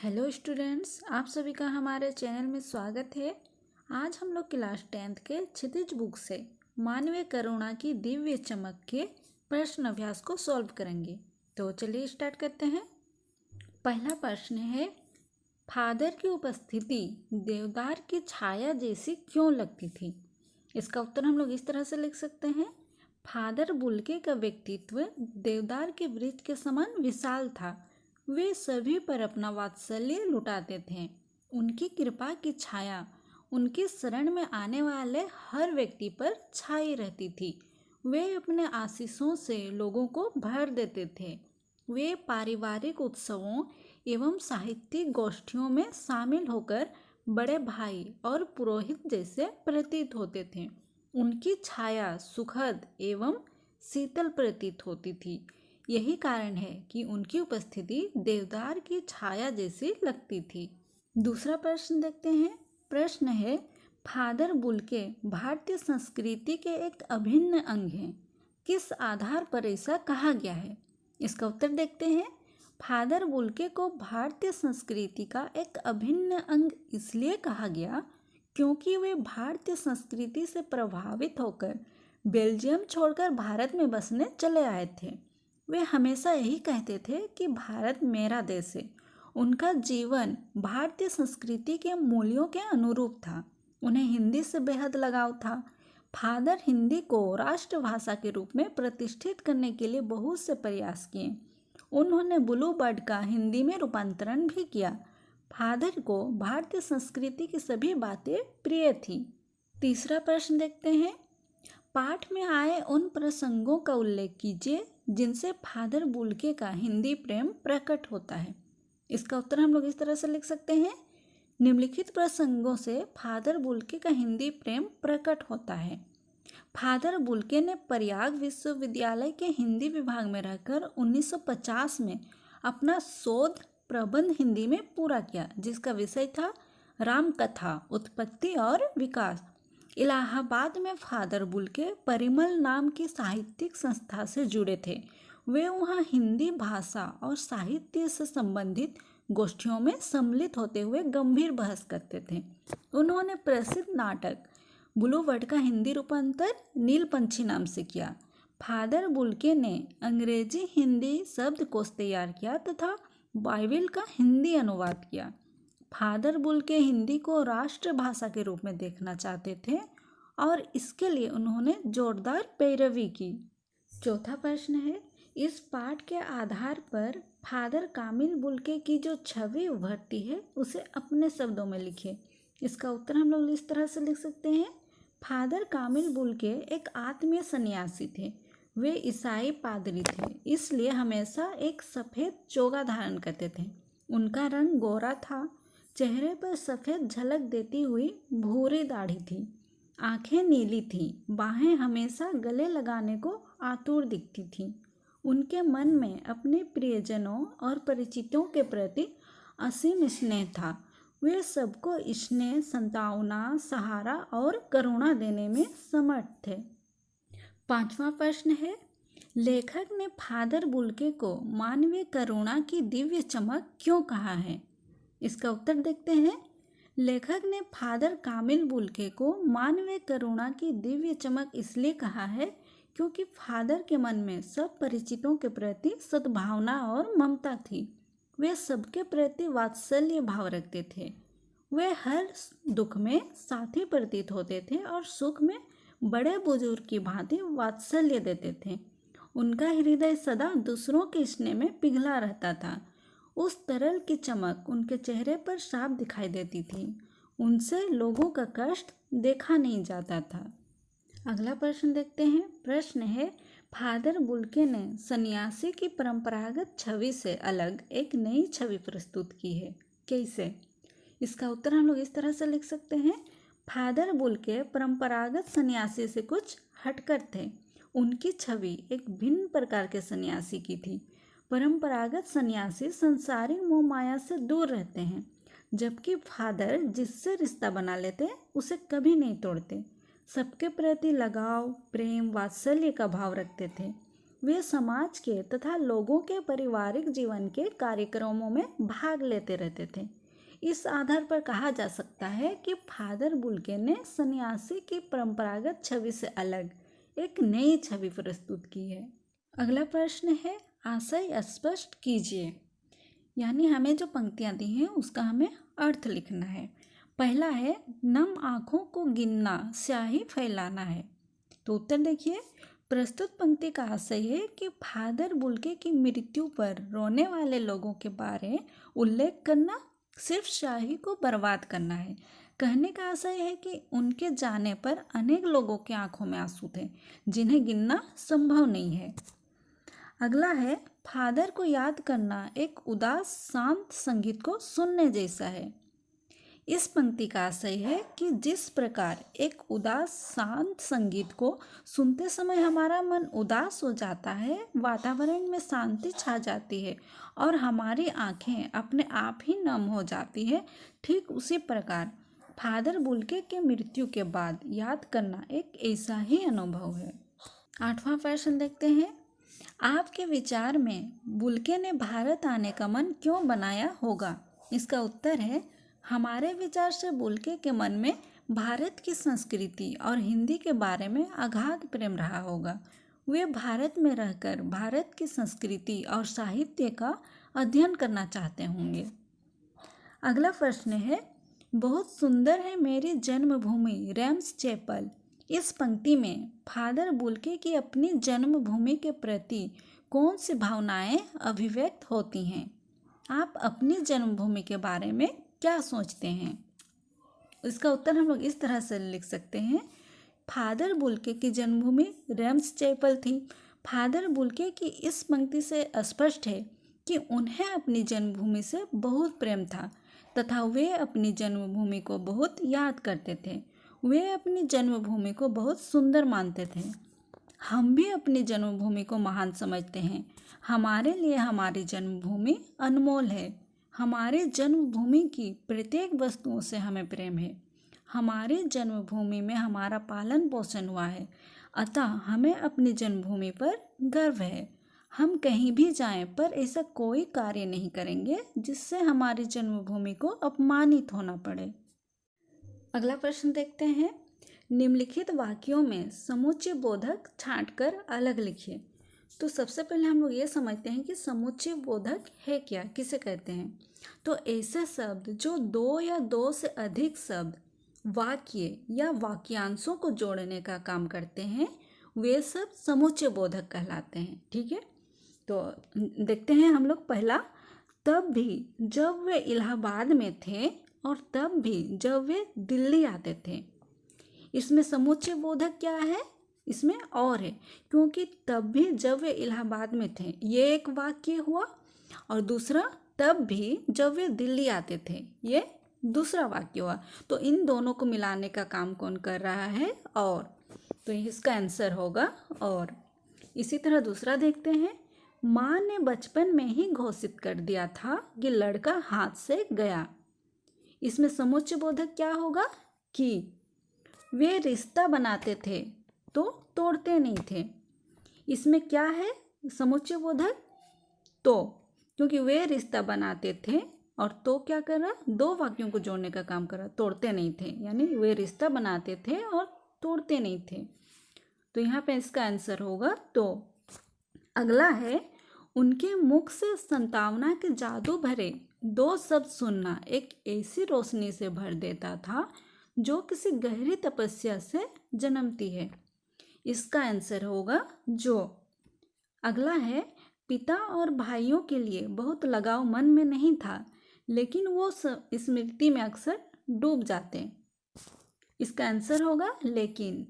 Hello students, आप सभी का हमारे चैनल में स्वागत है। आज हम लोग क्लास 10th के क्षितिज बुक से मानवीय करुणा की दिव्य चमक के प्रश्न अभ्यास को सॉल्व करेंगे। तो चलिए स्टार्ट करते हैं। पहला प्रश्न है, फादर की उपस्थिति देवदार की छाया जैसी क्यों लगती थी? इसका उत्तर हम लोग इस तरह से लिख सकते हैं। फादर बुल्के का व्यक्तित्व देवदार के वृक्ष के समान विशाल था। वे सभी पर अपना वात्सल्य लुटाते थे। उनकी कृपा की छाया उनकी शरण में आने वाले हर व्यक्ति पर छाई रहती थी। वे अपने आशीषों से लोगों को भर देते थे। वे पारिवारिक उत्सवों एवं साहित्यिक गोष्ठियों में शामिल होकर बड़े भाई और पुरोहित जैसे प्रतीत होते थे। उनकी छाया सुखद एवं शीतल प्रतीत होती थी। यही कारण है कि उनकी उपस्थिति देवदार की छाया जैसी लगती थी। दूसरा प्रश्न देखते हैं। प्रश्न है, फादर बुल्के भारतीय संस्कृति के एक अभिन्न अंग हैं। किस आधार पर ऐसा कहा गया है? इसका उत्तर देखते हैं। फादर बुल्के को भारतीय संस्कृति का एक अभिन्न अंग इसलिए कहा गया क्योंकि वे भारतीय संस्कृति से प्रभावित होकर बेल्जियम छोड़कर भारत में बसने चले आए थे। वे हमेशा यही कहते थे कि भारत मेरा देश है। उनका जीवन भारतीय संस्कृति के मूल्यों के अनुरूप था। उन्हें हिंदी से बेहद लगाव था। फादर हिंदी को राष्ट्रभाषा के रूप में प्रतिष्ठित करने के लिए बहुत से प्रयास किए। उन्होंने ब्लू बर्ड का हिंदी में रूपांतरण भी किया। फादर को भारतीय संस्कृति की सभी बातें प्रिय थी। तीसरा प्रश्न देखते हैं। पाठ में आए उन प्रसंगों का उल्लेख कीजिए जिनसे फादर बुल्के का हिंदी प्रेम प्रकट होता है। इसका उत्तर हम लोग इस तरह से लिख सकते हैं। निम्नलिखित प्रसंगों से फादर बुल्के का हिंदी प्रेम प्रकट होता है। फादर बुल्के ने प्रयाग विश्वविद्यालय के हिंदी विभाग में रहकर 1950 में अपना शोध प्रबंध हिंदी में पूरा किया, जिसका विषय था रामकथा, उत्पत्ति और विकास। इलाहाबाद में फादर बुल्के परिमल नाम की साहित्यिक संस्था से जुड़े थे। वे वहाँ हिंदी भाषा और साहित्य से संबंधित गोष्ठियों में सम्मिलित होते हुए गंभीर बहस करते थे। उन्होंने प्रसिद्ध नाटक ब्लू बर्ड का हिंदी रूपांतर नीलपंछी नाम से किया। फादर बुल्के ने अंग्रेजी हिंदी शब्दकोश तैयार किया तथा बाइबिल का हिंदी अनुवाद किया। फादर बुल्के हिंदी को राष्ट्रभाषा के रूप में देखना चाहते थे और इसके लिए उन्होंने जोरदार पैरवी की। चौथा प्रश्न है, इस पाठ के आधार पर फादर कामिल बुल्के की जो छवि उभरती है उसे अपने शब्दों में लिखिए। इसका उत्तर हम लोग इस तरह से लिख सकते हैं। फादर कामिल बुल्के एक आत्मीय सन्यासी थे। वे ईसाई पादरी थे, इसलिए हमेशा एक सफ़ेद चोगा धारण करते थे। उनका रंग गोरा था। चेहरे पर सफ़ेद झलक देती हुई भूरी दाढ़ी थी। आंखें नीली थीं। बाहें हमेशा गले लगाने को आतुर दिखती थीं। उनके मन में अपने प्रियजनों और परिचितों के प्रति असीम स्नेह था। वे सबको स्नेह, सांत्वना, सहारा और करुणा देने में समर्थ थे। पांचवा प्रश्न है, लेखक ने फादर बुल्के को मानवीय करुणा की दिव्य चमक क्यों कहा है? इसका उत्तर देखते हैं। लेखक ने फादर कामिल बुल्के को मानवीय करुणा की दिव्य चमक इसलिए कहा है क्योंकि फादर के मन में सब परिचितों के प्रति सद्भावना और ममता थी। वे सबके प्रति वात्सल्य भाव रखते थे। वे हर दुख में साथी प्रतीत होते थे और सुख में बड़े बुजुर्ग की भांति वात्सल्य देते थे। उनका हृदय सदा दूसरों के स्नेह में पिघला रहता था। उस तरल की चमक उनके चेहरे पर साफ दिखाई देती थी। उनसे लोगों का कष्ट देखा नहीं जाता था। अगला प्रश्न देखते हैं। प्रश्न है, फादर बुल्के ने सन्यासी की परंपरागत छवि से अलग एक नई छवि प्रस्तुत की है। कैसे? इसका उत्तर हम लोग इस तरह से लिख सकते हैं। फादर बुल्के परंपरागत सन्यासी से कुछ हटकर थे। उनकी छवि एक भिन्न प्रकार के सन्यासी की थी। परंपरागत सन्यासी संसारिक मोह माया से दूर रहते हैं, जबकि फादर जिससे रिश्ता बना लेते उसे कभी नहीं तोड़ते। सबके प्रति लगाव, प्रेम, वात्सल्य का भाव रखते थे। वे समाज के तथा लोगों के पारिवारिक जीवन के कार्यक्रमों में भाग लेते रहते थे। इस आधार पर कहा जा सकता है कि फादर बुल्के ने सन्यासी की परंपरागत छवि से अलग एक नई छवि प्रस्तुत की है। अगला प्रश्न है, आशय स्पष्ट कीजिए। यानी हमें जो पंक्तियां दी हैं उसका हमें अर्थ लिखना है। पहला है, नम आँखों को गिनना स्याही फैलाना है। तो उत्तर देखिए, प्रस्तुत पंक्ति का आशय है कि फादर बुल्के की मृत्यु पर रोने वाले लोगों के बारे उल्लेख करना सिर्फ स्याही को बर्बाद करना है। कहने का आशय है कि उनके जाने पर अनेक लोगों की आंखों में आंसू थे जिन्हें गिनना संभव नहीं है। अगला है, फादर को याद करना एक उदास शांत संगीत को सुनने जैसा है। इस पंक्ति का आशय है कि जिस प्रकार एक उदास शांत संगीत को सुनते समय हमारा मन उदास हो जाता है, वातावरण में शांति छा जाती है और हमारी आंखें अपने आप ही नम हो जाती है, ठीक उसी प्रकार फादर बुल्के के मृत्यु के बाद याद करना एक ऐसा ही अनुभव है। 8वां प्रश्न देखते हैं, आपके विचार में बुल्के ने भारत आने का मन क्यों बनाया होगा? इसका उत्तर है, हमारे विचार से बुल्के के मन में भारत की संस्कृति और हिंदी के बारे में अगाध प्रेम रहा होगा। वे भारत में रहकर भारत की संस्कृति और साहित्य का अध्ययन करना चाहते होंगे। अगला प्रश्न है, बहुत सुंदर है मेरी जन्मभूमि रैम्स चैपल। इस पंक्ति में फादर बुल्के की अपनी जन्मभूमि के प्रति कौन सी भावनाएं अभिव्यक्त होती हैं? आप अपनी जन्मभूमि के बारे में क्या सोचते हैं? इसका उत्तर हम लोग इस तरह से लिख सकते हैं, फादर बुल्के की जन्मभूमि रैम्स चैपल थी। फादर बुल्के की इस पंक्ति से स्पष्ट है कि उन्हें अपनी जन्मभूमि से बहुत प्रेम था तथा वे अपनी जन्मभूमि को बहुत याद करते थे। वे अपनी जन्मभूमि को बहुत सुंदर मानते थे। हम भी अपनी जन्मभूमि को महान समझते हैं। हमारे लिए हमारी जन्मभूमि अनमोल है। हमारे जन्मभूमि की प्रत्येक वस्तुओं से हमें प्रेम है। हमारी जन्मभूमि में हमारा पालन पोषण हुआ है, अतः हमें अपनी जन्मभूमि पर गर्व है। हम कहीं भी जाएं पर ऐसा कोई कार्य नहीं करेंगे जिससे हमारी जन्मभूमि को अपमानित होना पड़े। अगला प्रश्न देखते हैं, निम्नलिखित वाक्यों में समुच्चय बोधक छांटकर अलग लिखिए। तो सबसे पहले हम लोग ये समझते हैं कि समुच्चय बोधक है क्या, किसे कहते हैं। तो ऐसे शब्द जो दो या दो से अधिक शब्द, वाक्य या वाक्यांशों को जोड़ने का काम करते हैं, वे सब समुच्चय बोधक कहलाते हैं। ठीक है, तो देखते हैं हम लोग पहला, तब भी जब वे इलाहाबाद में थे और तब भी जब वे दिल्ली आते थे। इसमें समुच्चय बोधक क्या है? इसमें और है, क्योंकि तब भी जब वे इलाहाबाद में थे, ये एक वाक्य हुआ, और दूसरा तब भी जब वे दिल्ली आते थे, ये दूसरा वाक्य हुआ। तो इन दोनों को मिलाने का काम कौन कर रहा है? और। तो इसका आंसर होगा और। इसी तरह दूसरा देखते हैं, माँ ने बचपन में ही घोषित कर दिया था कि लड़का हाथ से गया। इसमें समुच्चय बोधक क्या होगा? कि वे रिश्ता बनाते थे तो तोड़ते नहीं थे। इसमें क्या है समुच्चय बोधक? तो, क्योंकि वे रिश्ता बनाते थे और तो क्या कर रहा? दो वाक्यों को जोड़ने का काम कर रहा, तोड़ते नहीं थे, यानी वे रिश्ता बनाते थे और तोड़ते नहीं थे। तो यहाँ पे इसका आंसर होगा तो। अगला है, उनके मुख से संतावना के जादू भरे दो शब्द सुनना एक ऐसी रोशनी से भर देता था जो किसी गहरी तपस्या से जन्मती है। इसका आंसर होगा जो। अगला है, पिता और भाइयों के लिए बहुत लगाव मन में नहीं था, लेकिन वो स्मृति में अक्सर डूब जाते। इसका आंसर होगा लेकिन।